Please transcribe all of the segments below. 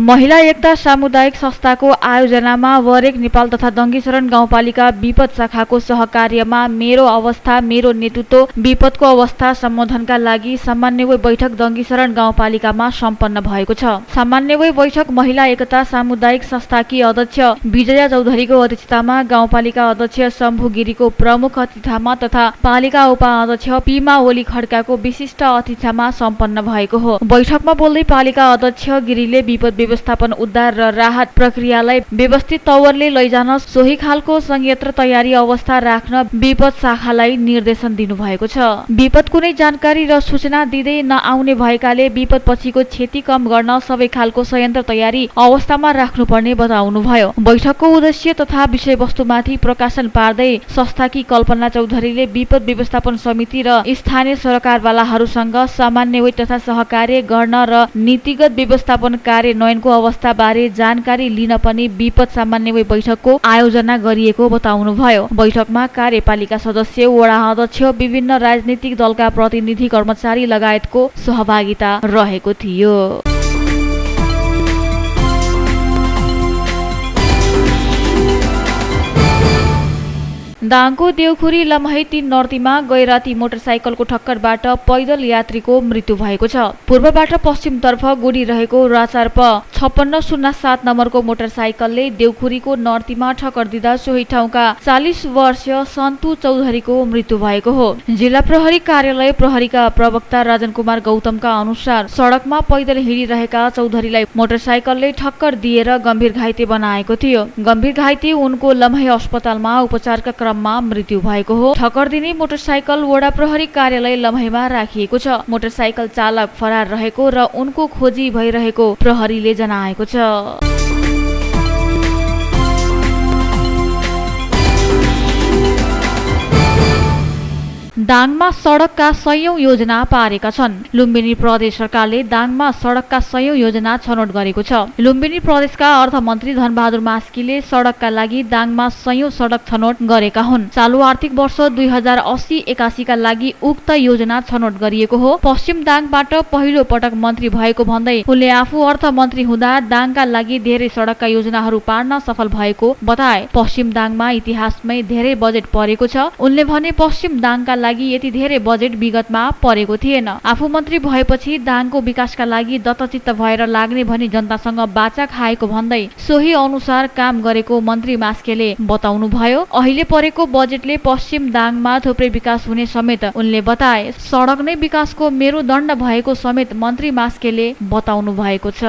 महिला एकता सामुदायिक संस्थाको आयोजनामा वरेक नेपाल तथा दङ्गीशरण गाउँपालिका विपद शाखाको सहकार्यमा मेरो अवस्था मेरो नेतृत्व विपदको अवस्था सम्बोधनका लागि सामान्यवय बैठक दङ्गीशरण गाउँपालिकामा सम्पन्न भएको छ। सामान्यवय बैठक महिला एकता सामुदायिक संस्थाकी अध्यक्ष विजया चौधरीको अध्यक्षतामा गाउँपालिका अध्यक्ष शम्भु गिरीको प्रमुख अतिथ्यमा तथा पालिका उपाध्यक्ष पीमा ओली खड्काको विशिष्ट अतिथ्यमा सम्पन्न भएको हो। बैठकमा बोल्दै पालिका अध्यक्ष गिरीले विपद व्यवस्थापन उद्धार र राहत प्रक्रियालाई व्यवस्थित तवरले लैजान सोही खालको संयन्त्र तयारी अवस्था राख्न विपद शाखालाई निर्देशन दिनुभएको छ। विपद कुनै जानकारी र सूचना दिँदै नआउने भएकाले विपद पछिको क्षति कम गर्न सबै खालको संयन्त्र तयारी अवस्थामा राख्नुपर्ने बताउनुभयो। बैठकको उद्देश्य तथा विषयवस्तुमाथि प्रकाशन पार्दै संस्थाकी कल्पना चौधरीले विपद व्यवस्थापन समिति र स्थानीय सरकारवालाहरूसँग समन्वय तथा सहकार्य गर्न र नीतिगत व्यवस्थापन कार्यान्वयनको अवस्थाबारे जानकारी लिन पनि विपद समन्वय बैठकको आयोजना गरिएको बताउनुभयो। बैठकमा कार्यपालिका सदस्य, वडा अध्यक्ष, विभिन्न राजनीतिक दलका प्रतिनिधि, कर्मचारी लगायतको सहभागिता रहेको थियो। दाङको देउखुरी लमही 3 नर्तीमा गैराती मोटरसाइकलको ठक्करबाट पैदल यात्रीको मृत्यु भएको छ। पूर्वबाट पश्चिमतर्फ गुडिरहेको राचार्प 5607 नम्बरको मोटरसाइकलले देउखुरीको नर्तीमा ठक्कर दिँदा सोही ठाउँका 40 वर्षीय सन्तु चौधरीको मृत्यु भएको हो। जिल्ला प्रहरी कार्यालय प्रहरीका प्रवक्ता राजन कुमार गौतमका अनुसार सडकमा पैदल हिँडिरहेका चौधरीलाई मोटरसाइकलले ठक्कर दिएर गम्भीर घाइते बनाएको थियो। गम्भीर घाइते उनको लमही अस्पतालमा उपचारका क्रममा मृत्यु भएको हो। ठक्कर दिने मोटरसाइकल वडा प्रहरी कार्यालय लमहीमा राखिएको छ। मोटरसाइकल चालक फरार रहेको र उनको खोजी भइरहेको प्रहरीले जनाएको छ। दाङमा सडकका सयौं योजना पारेका छन्। लुम्बिनी प्रदेश सरकारले दाङमा सडकका सयौं योजना छनौट गरेको छ। लुम्बिनी प्रदेशका अर्थमन्त्री धनबहादुर मास्कीले सडकका लागि दाङमा सयौं सडक छनौट गरेका हुन्। चालु आर्थिक वर्ष 2080-81 का लागि उक्त योजना छनौट गरिएको हो। पश्चिम दाङबाट पहिलो पटक मन्त्री भएको भन्दै उनले आफू अर्थमन्त्री हुँदा दाङका लागि धेरै सडकका योजनाहरू पार्न सफल भएको बताए। पश्चिम दाङमा इतिहासमै धेरै बजेट परेको छ। उनले भने पश्चिम दाङका लागि यति धेरै बजेट विगतमा परेको थिएन। आफू मन्त्री भएपछि दाङको विकासका लागि दत्तचित्त भएर लाग्ने भनी जनतासँग बाचा खाएको भन्दै सोही अनुसार काम गरेको मन्त्री मास्केले बताउनुभयो। अहिले परेको बजेटले पश्चिम दाङमा थुप्रै विकास हुने समेत उनले बताए। सडक नै विकासको मेरुदण्ड भएको समेत मन्त्री मास्केले बताउनु भएको छ।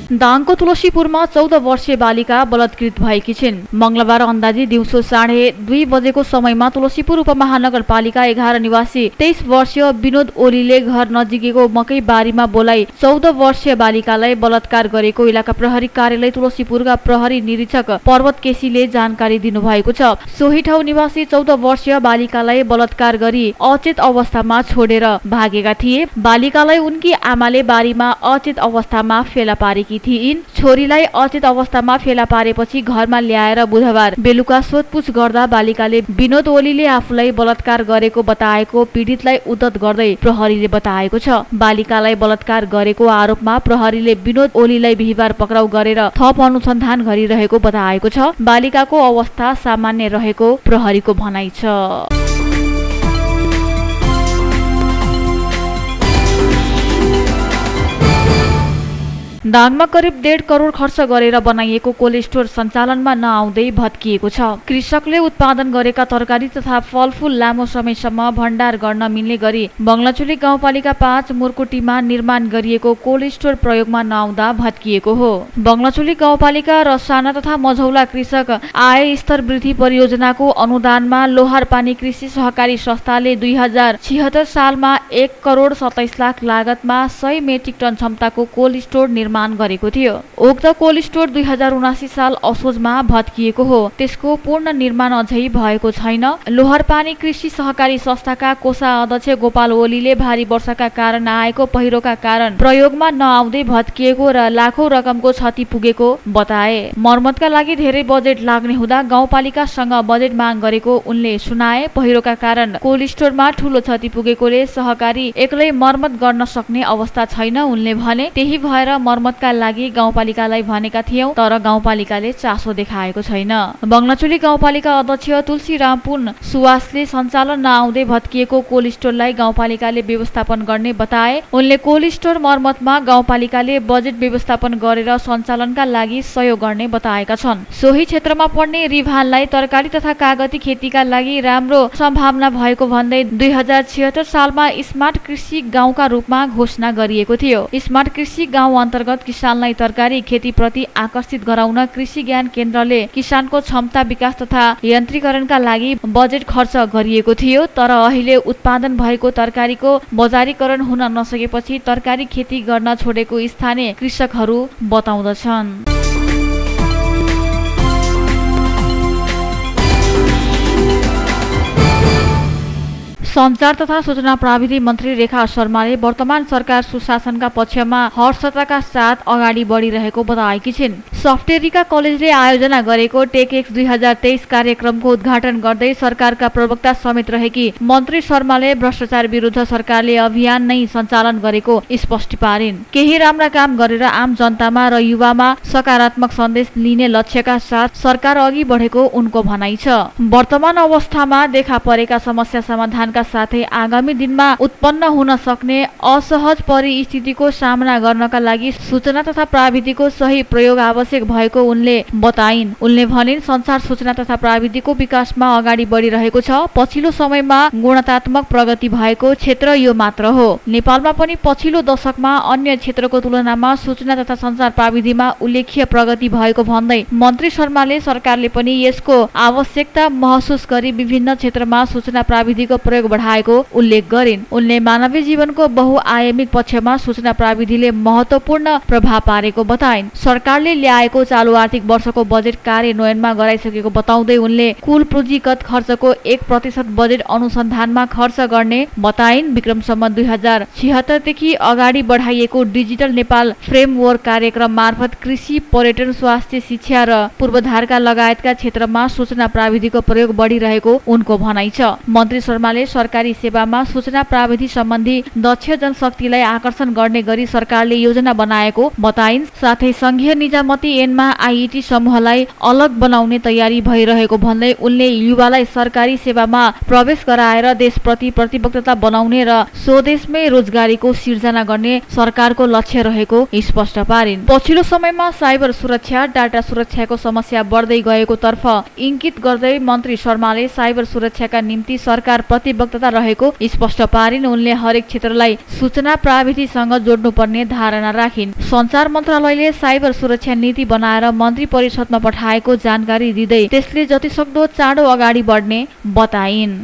दाङको तुलसीपुरमा 14 वर्षीय बालिका बलात्कृत भएकी छिन्। मंगलबार अन्दाजी दिउँसो 2:30 बजेको समयमा तुलसीपुर उपमहानगरपालिका 11 निवासी 23 वर्षीय विनोद ओलीले घर नजिकैको मकै बारीमा बोलाई 14 वर्षीय बालिकालाई बलात्कार गरेको इलाका प्रहरी कार्यालय तुलसीपुरका प्रहरी निरीक्षक पर्वत केसीले जानकारी दिनुभएको छ। सोही ठाउँ निवासी 14 वर्षीय बालिकालाई बलात्कार गरी अचेत अवस्थामा छोडेर भागेका थिए। बालिकालाई उनकी आमाले बारीमा अचेत अवस्थामा फेला पारेकी थिइन्। छोरीलाई अचेत अवस्थामा फेला पारेपछि घरमा ल्याएर बुधबार बेलुका सोधपुछ गर्दा बालिकाले विनोद ओलीले आफूलाई बलात्कार गरेको बताएको पीडितलाई उद्धत गर्दै प्रहरीले बताएको छ। बालिकालाई बलात्कार गरेको आरोपमा प्रहरीले विनोद ओलीलाई बिहिबार पक्राउ गरेर थप अनुसन्धान गरिरहेको बताएको छ। बालिकाको अवस्था सामान्य रहेको प्रहरीको भनाइ छ। दाङमा करिब 1.5 करोड खर्च गरेर बनाइएको कोल्ड स्टोर सञ्चालनमा नआउँदै भत्किएको छ। कृषकले उत्पादन गरेका तरकारी तथा फलफूल लामो समयसम्म भण्डार गर्न मिल्ने गरी बङ्गलाचुली गाउँपालिका 5 मुर्कुटीमा निर्माण गरिएको कोल्ड स्टोर प्रयोगमा नआउँदा भत्किएको हो। बङ्गलाचुली गाउँपालिका र साना तथा मझौला कृषक आय स्तर वृद्धि परियोजनाको अनुदानमा लोहारपानी कृषि सहकारी संस्थाले 2076 सालमा 1 करोड 27 लाख लागतमा 100 मेट्रिक टन क्षमताको कोल्ड स्टोर निर्माण निर्माण गरेको थियो। उक्त कोल्ड स्टोर 2079 साल असोजमा भत्किएको हो। त्यसको पूर्ण निर्माण अझै भएको छैन। लोहरपानी कृषि सहकारी संस्थाका कोषाध्यक्ष गोपाल ओलीले भारी वर्षाका कारण आएको पहिरोका कारण प्रयोगमा नआउँदै भत्किएको र लाखौं रकमको क्षति पुगेको बताए। मर्मतका लागि धेरै बजेट लाग्ने हुँदा गाउँपालिकासँग बजेट माग गरेको उनले सुनाए। पहिरोका कारण कोल्ड स्टोरमा ठूलो क्षति पुगेकोले सहकारी एक्लै मर्मत गर्न सक्ने अवस्था छैन उनले भने। त्यही भएर मर्मतका लागि गाउँपालिकालाई भनेका थियौं, तर गाउँपालिकाले चासो देखाएको छैन। बङ्गलाचुली गाउँपालिका अध्यक्ष तुलसीराम पुन सुवासले सञ्चालन नआउँदै भत्किएको कोल्ड स्टोरलाई गाउँपालिकाले व्यवस्थापन गर्ने बताए। उनले कोल्ड स्टोर मर्मतमा गाउँपालिकाले बजेट व्यवस्थापन गरेर सञ्चालनका लागि सहयोग गर्ने बताएका छन्। सोही क्षेत्रमा पर्ने रिभानलाई तरकारी तथा कागती खेतीका लागि राम्रो सम्भावना भएको भन्दै 2076 सालमा स्मार्ट कृषि गाउँका रूपमा घोषणा गरिएको थियो। स्मार्ट कृषि गाउँ अन्तर्गत किसानलाई तरकारी खेतीप्रति आकर्षित गराउन कृषि ज्ञान केन्द्रले किसानको क्षमता विकास तथा यन्त्रीकरणका लागि बजेट खर्च गरिएको थियो। तर अहिले उत्पादन भएको तरकारीको बजारीकरण हुन नसकेपछि तरकारी खेती गर्न छोडेको स्थानीय कृषकहरू बताउँदछन्। सञ्चार तथा सूचना प्राविधि मन्त्री रेखा शर्माले वर्तमान सरकार सुशासनका पक्षमा हर्षताका साथ अगाडि बढिरहेको बताएकी छिन्। सफ्टेरिका कलेजले आयोजना गरेको टेकएक्स 2023 कार्यक्रमको उद्घाटन गर्दै सरकारका प्रवक्ता समेत रहेकी मन्त्री शर्माले भ्रष्टाचार विरुद्ध सरकारले अभियान नै सञ्चालन गरेको स्पष्ट पारिन्। केही राम्रा काम गरेर आम जनतामा र युवामा सकारात्मक सन्देश लिने लक्ष्यका साथ सरकार अघि बढेको उनको भनाइ छ। वर्तमान अवस्थामा देखा परेका समस्या समाधानका साथै आगामी दिनमा उत्पन्न हुन सक्ने असहज परिस्थितिको सामना गर्नका लागि सूचना तथा प्राविधिको सही प्रयोग आवश्यक भएको उनले बताइन्। उनले भनिन्, संचार सूचना तथा प्राविधिको विकासमा अगाडि बढिरहेको छ। पछिल्लो समयमा गुणात्मक प्रगति भएको क्षेत्र यो मात्र हो। नेपालमा पनि पछिल्लो दशकमा अन्य क्षेत्रको तुलनामा सूचना तथा संचार प्राविधिमा उल्लेख्य प्रगति भएको भन्दै मन्त्री शर्माले सरकारले पनि यसको आवश्यकता महसुस गरी विभिन्न क्षेत्रमा सूचना प्राविधिको प्रयोग बढाएको उल्लेख गरिन्। उनले मानवीय जीवनको बहुआयामिक पक्षमा सूचना प्राविधिले महत्वपूर्ण प्रभाव पारेको बताइन्। सरकारले ल्याएको चालु आर्थिक वर्षको बजेट कार्यान्वयनमा गराइसकेको बताउँदै उनले कुल पुँजीगत खर्चको 1% बजेट अनुसन्धानमा खर्च गर्ने बताइन्। विक्रम सम्वत 2076 देखि अगाडि बढाइएको डिजिटल नेपाल फ्रेमवर्क कार्यक्रम मार्फत कृषि, पर्यटन, स्वास्थ्य, शिक्षा र पूर्वाधारका लगायतका क्षेत्रमा सूचना प्राविधिको प्रयोग बढिरहेको उनको भनाइ छ। मन्त्री शर्माले सरकारी सेवामा सूचना प्राविधि सम्बन्धी दक्ष जनशक्तिलाई आकर्षण गर्ने गरी सरकारले योजना बनाएको बताइन्। साथै संघीय निजामती ऐनमा आईटी समूहलाई अलग बनाउने तयारी भइरहेको भन्दै उनले युवालाई सरकारी सेवामा प्रवेश गराएर देशप्रति प्रतिबद्धता बनाउने र स्वदेशमै रोजगारीको सिर्जना गर्ने सरकारको लक्ष्य रहेको स्पष्ट पारिन्। पछिल्लो समयमा साइबर सुरक्षा, डाटा सुरक्षाको समस्या बढ्दै गएको तर्फ इङ्गित गर्दै मन्त्री शर्माले साइबर सुरक्षाका निम्ति सरकार प्रतिबद्धता रहेको स्पष्ट पारिन्। उनले हरेक क्षेत्रलाई सूचना प्राविधिसँग जोड्नुपर्ने धारणा राखिन्। सञ्चार मन्त्रालयले साइबर सुरक्षा नीति बनाएर मन्त्री परिषदमा पठाएको जानकारी दिँदै त्यसले जतिसक्दो चाँडो अगाडि बढ्ने बताइन्।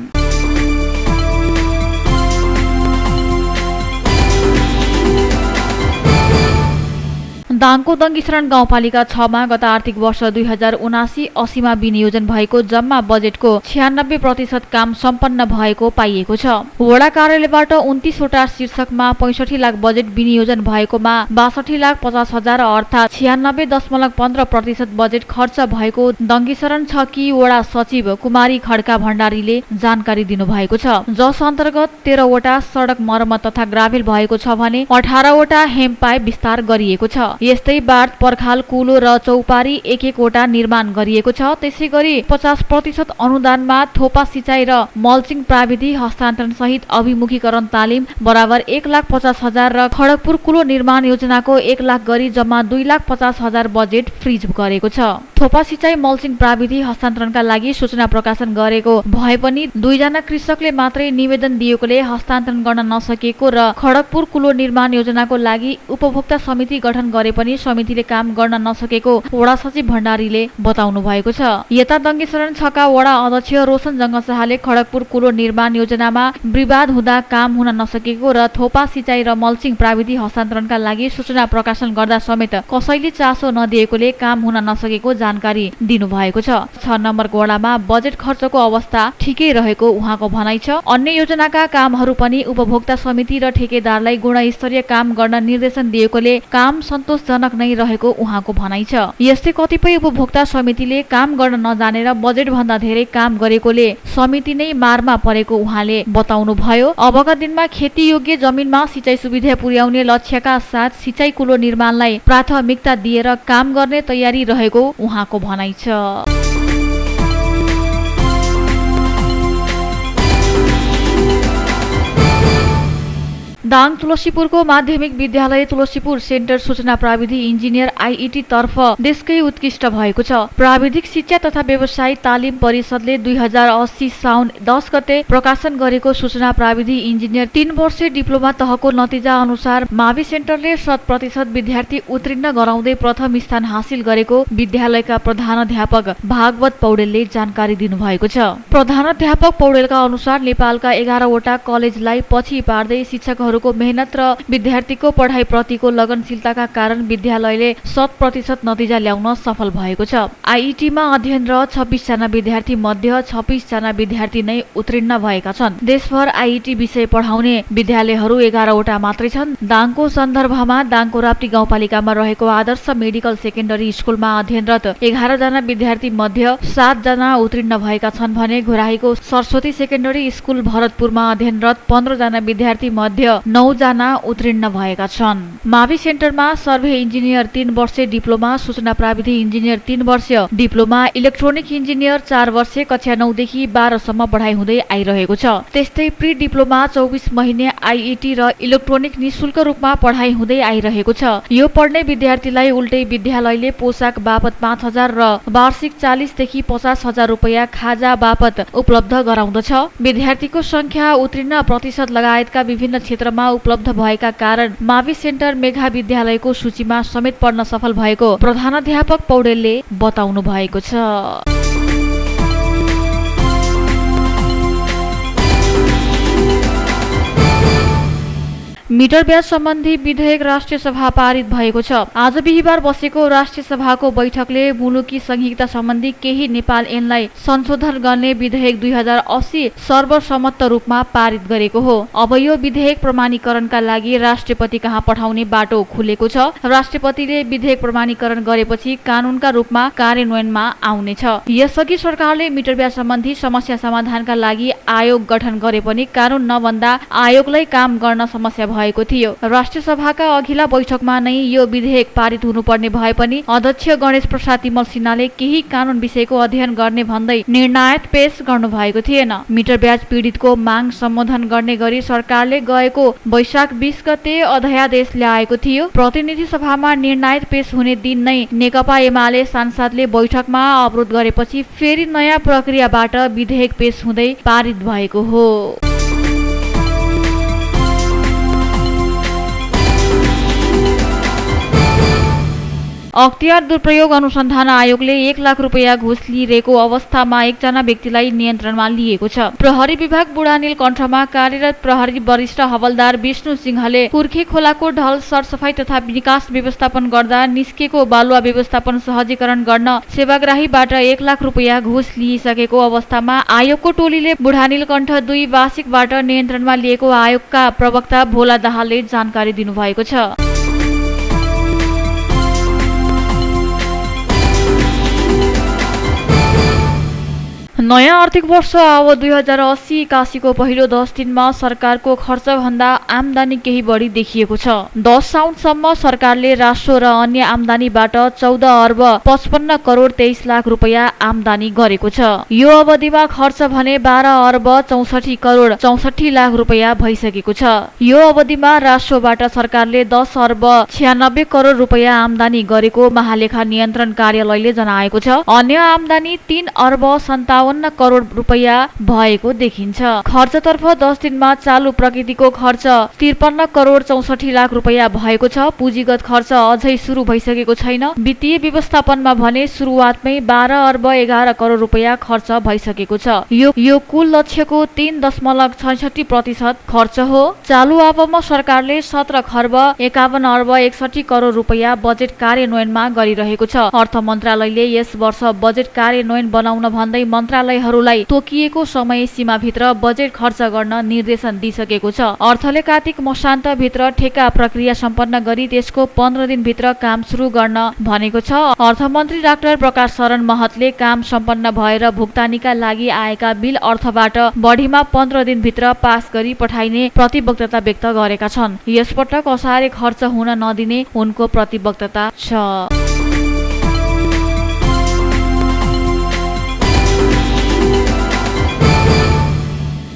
दाङको दङ्गीशरण गाउँपालिका 6 मा गत आर्थिक वर्ष 2079-80मा विनियोजन भएको जम्मा बजेटको 96% काम सम्पन्न भएको पाइएको छ। वडा कार्यालयबाट 29 वटा शीर्षकमा 65 लाख बजेट विनियोजन भएकोमा 62,50,000 अर्थात् 96.15% बजेट खर्च भएको दङ्गीशरण 6 की वडा सचिव कुमारी खड्का भण्डारीले जानकारी दिनुभएको छ। जस अन्तर्गत 13 वटा सडक मर्मत तथा ग्राभेल भएको छ भने 18 वटा हेमपाइप विस्तार गरिएको छ। यस्तै बाढ, पर्खाल, कुलो र चौपारी 1-1 वटा निर्माण गरिएको छ। त्यसैगरी 50% अनुदानमा थोपा सिँचाइ र मल्चिङ प्राविधि हस्तान्तरण सहित अभिमुखीकरण तालिम बराबर 1,50,000 र खडगपुर कुलो निर्माण योजनाको 1 लाख गरी जम्मा 2,50,000 बजेट फ्रिज गरेको छ। थोपा सिँचाइ मल्चिङ प्राविधि हस्तान्तरणका लागि सूचना प्रकाशन गरेको भए पनि 2 जना कृषकले मात्रै निवेदन दिएकोले हस्तान्तरण गर्न नसकेको र खडगपुर कुलो निर्माण योजनाको लागि उपभोक्ता समिति गठन गरे पनि समितिले काम गर्न नसकेको वडा सचिव भण्डारीले बताउनु भएको छ। यता दङ्गेशरण 6 का वडा अध्यक्ष रोशन जङ्गशाहले खडगपुर कुलो निर्माण योजनामा विवाद हुँदा काम हुन नसकेको र थोपा सिँचाइ र मल्चिङ प्राविधिक हस्तान्तरणका लागि सूचना प्रकाशन गर्दा समेत कसैले चासो नदिएकोले काम हुन नसकेको जानकारी दिनुभएको छ। 6 नम्बरको वडामा बजेट खर्चको अवस्था ठिकै रहेको उहाँको भनाइ छ। अन्य योजनाका कामहरू पनि उपभोक्ता समिति र ठेकेदारलाई गुणस्तरीय काम गर्न निर्देशन दिएकोले काम सन्तोषजनक नै रहेको उहाँको भनाइ छ। यस्तै कतिपय उपभोक्ता समितिले काम गर्न नजानेर बजेट भन्दा धेरै काम गरेकोले समिति नै मारमा परेको उहाँले बताउनु भयो। अबका दिनमा खेती योग्य जमिनमा सिँचाइ सुविधा पुर्याउने लक्ष्यका साथ सिँचाइ कुलो निर्माणलाई प्राथमिकता दिएर काम गर्ने तयारी रहेको उहाँको भनाइ छ। दाङ तुलसीपुरको माध्यमिक विद्यालय तुलसीपुर सेन्टर सूचना प्राविधिक इन्जिनियर आइइटी तर्फ देशकै उत्कृष्ट भएको छ। प्राविधिक शिक्षा तथा व्यवसाय तालिम परिषदले 2080 साउन 10 गते प्रकाशन गरेको सूचना प्राविधिक इन्जिनियर 3 वर्षे डिप्लोमा तहको नतिजा अनुसार मावि सेन्टरले 100% विद्यार्थी उत्तीर्ण गराउँदै प्रथम स्थान हासिल गरेको विद्यालयका प्रधानाध्यापक भागवत पौडेलले जानकारी दिनुभएको छ। प्रधानाध्यापक पौडेलका अनुसार नेपालका 11 वटा कलेजलाई पछि पार्दै शिक्षकहरूको मेहनत र विद्यार्थीको पढाइ प्रतिको लगनशीलताका कारण विद्यालयले 100% नतिजा ल्याउन सफल भएको छ। आइइटीमा अध्ययनरत 26 जना विद्यार्थी मध्ये 26 जना विद्यार्थी नै उत्तीर्ण भएका छन्। देशभर आइइटी विषय पढाउने विद्यालयहरू 11 वटा मात्रै छन्। दाङको सन्दर्भमा दाङको राप्ती गाउँपालिकामा रहेको आदर्श मेडिकल सेकेन्डरी स्कुलमा अध्ययनरत 11 जना विद्यार्थी मध्ये 7 जना उत्तीर्ण भएका छन् भने घोराहीको सरस्वती सेकेन्डरी स्कुल भरतपुरमा अध्ययनरत 15 जना विद्यार्थी मध्ये 9 जना उत्तीर्ण भएका छन्। मावि सेन्टरमा सर्वे इन्जिनियर 3 वर्षे डिप्लोमा, सूचना प्राविधिक इन्जिनियर 3 वर्षीय डिप्लोमा, इलेक्ट्रोनिक इन्जिनियर 4 वर्षे कक्षा 9 देखि 12 सम्म पढाइ हुँदै आइरहेको छ। त्यस्तै प्री डिप्लोमा 24 महिने आइइटी र इलेक्ट्रोनिक निशुल्क रूपमा पढाइ हुँदै आइरहेको छ। यो पढ्ने विद्यार्थीलाई उल्टै विद्यालयले पोसाक बापत 5,000 र वार्षिक 40 देखि 50,000 रुपैयाँ खाजा बापत उपलब्ध गराउँदछ। विद्यार्थीको संख्या, उत्तीर्ण प्रतिशत लगायतका विभिन्न क्षेत्रमा उपलब्ध भएका कारण मावि सेन्टर मेघा विद्यालयको सूचीमा समेत पढ्न सफल भएको प्रधानाध्यापक पौडेलले बताउनु भएको छ। मिटर ब्याज सम्बन्धी विधेयक राष्ट्रिय सभा पारित भएको छ। आज बिहिबार बसेको राष्ट्रिय सभाको बैठकले मुलुकी संहिता सम्बन्धी केही नेपाल ऐनलाई संशोधन गर्ने विधेयक 2080 सर्वसम्मत रूपमा पारित गरेको हो। अब यो विधेयक प्रमाणीकरणका लागि राष्ट्रपति कहाँ पठाउने बाटो खुलेको छ। राष्ट्रपतिले विधेयक प्रमाणीकरण गरेपछि कानूनका रूपमा कार्यान्वयनमा आउनेछ। यसअघि सरकारले मिटर ब्याज सम्बन्धी समस्या समाधानका लागि आयोग गठन गरे पनि कानून नबन्दा आयोगलाई काम गर्न समस्या भएको थियो। राष्ट्रिय सभाका अघिल्ला बैठकमा नै यो विधेयक पारित हुनुपर्ने भए पनि अध्यक्ष गणेश प्रसाद तिमल सिन्हाले केही कानून विषयको अध्ययन गर्ने भन्दै निर्णय पेश गर्नु भएको थिएन। मिटर ब्याज पीडितको माग सम्बोधन गर्ने गरी सरकारले गएको वैशाख 20 गते अध्यादेश ल्याएको थियो। प्रतिनिधि सभामा निर्णय पेश हुने दिन नै नेकपा एमाले सांसदले बैठकमा अवरोध गरेपछि फेरि नयाँ प्रक्रियाबाट विधेयक पेश हुँदै पारित भएको हो। अख्तियार दुरुपयोग अनुसन्धान आयोगले 1 लाख रुपैयाँ घुस लिएको अवस्थामा एकजना व्यक्तिलाई नियन्त्रणमा लिएको छ। प्रहरी विभाग बुढानील कण्ठमा कार्यरत प्रहरी वरिष्ठ हवलदार विष्णु सिंहले कुर्खे खोलाको ढल सरसफाई तथा विकास व्यवस्थापन गर्दा निस्केको बालुवा व्यवस्थापन सहजीकरण गर्न सेवाग्राहीबाट 1 लाख रुपैयाँ घुस लिइसकेको अवस्थामा आयोगको टोलीले बुढानील कण्ठ 2 वार्षिकबाट नियन्त्रणमा लिएको आयोगका प्रवक्ता भोला दाहालले जानकारी दिनुभएको छ। नयाँ आर्थिक वर्ष अब 2080-81 को पहिलो 10 दिनमा सरकारको खर्च भन्दा आमदानी केही बढी देखिएको छ। 10 साउनसम्म सरकारले राजस्व र अन्य आमदानीबाट 14 अर्ब 55 करोड 23 लाख रुपैयाँ आमदानी गरेको छ। यो अवधिमा खर्च भने 12 अर्ब 64 करोड 64 लाख रुपैयाँ भइसकेको छ। यो अवधिमा राजस्वबाट सरकारले 10 अर्ब 96 करोड रुपैयाँ आमदानी गरेको महालेखा नियन्त्रण कार्यालयले जनाएको छ। अन्य आमदानी 3 अर्ब 57 53 करोड रुपैयाँ भएको देखिन्छ। खर्चतर्फ 10 दिनमा चालु प्रकृतिको खर्च 53 करोड 64 लाख रुपैयाँ भएको छ। पुँजीगत खर्च अझै सुरु भइसकेको छैन। वित्तीय व्यवस्थापनमा भने सुरुवातमै 12 अर्ब 11 करोड रुपैयाँ खर्च भइसकेको छ। यो कुल लक्ष्यको 3.66% खर्च हो। चालु आवमा सरकारले 17 खर्ब 51 अर्ब 61 करोड रुपैयाँ बजेट कार्यान्वयनमा गरिरहेको छ। अर्थ मन्त्रालयले यस वर्ष बजेट कार्यान्वयन बनाउन भन्दै मन्त्रालयहरूलाई तोकिएको समय सीमाभित्र बजेट खर्च गर्न निर्देशन दिइसकेको छ। अर्थले कार्तिक मसान्तभित्र ठेक्का प्रक्रिया सम्पन्न गरी त्यसको 15 दिनभित्र काम सुरु गर्न भनेको छ। अर्थमन्त्री डाक्टर प्रकाश शरण महतले काम सम्पन्न भएर भुक्तानीका लागि आएका बिल अर्थबाट बढीमा 15 दिनभित्र पास गरी पठाइने प्रतिबद्धता व्यक्त गरेका छन्। यसपटक असारे खर्च हुन नदिने उनको प्रतिबद्धता छ।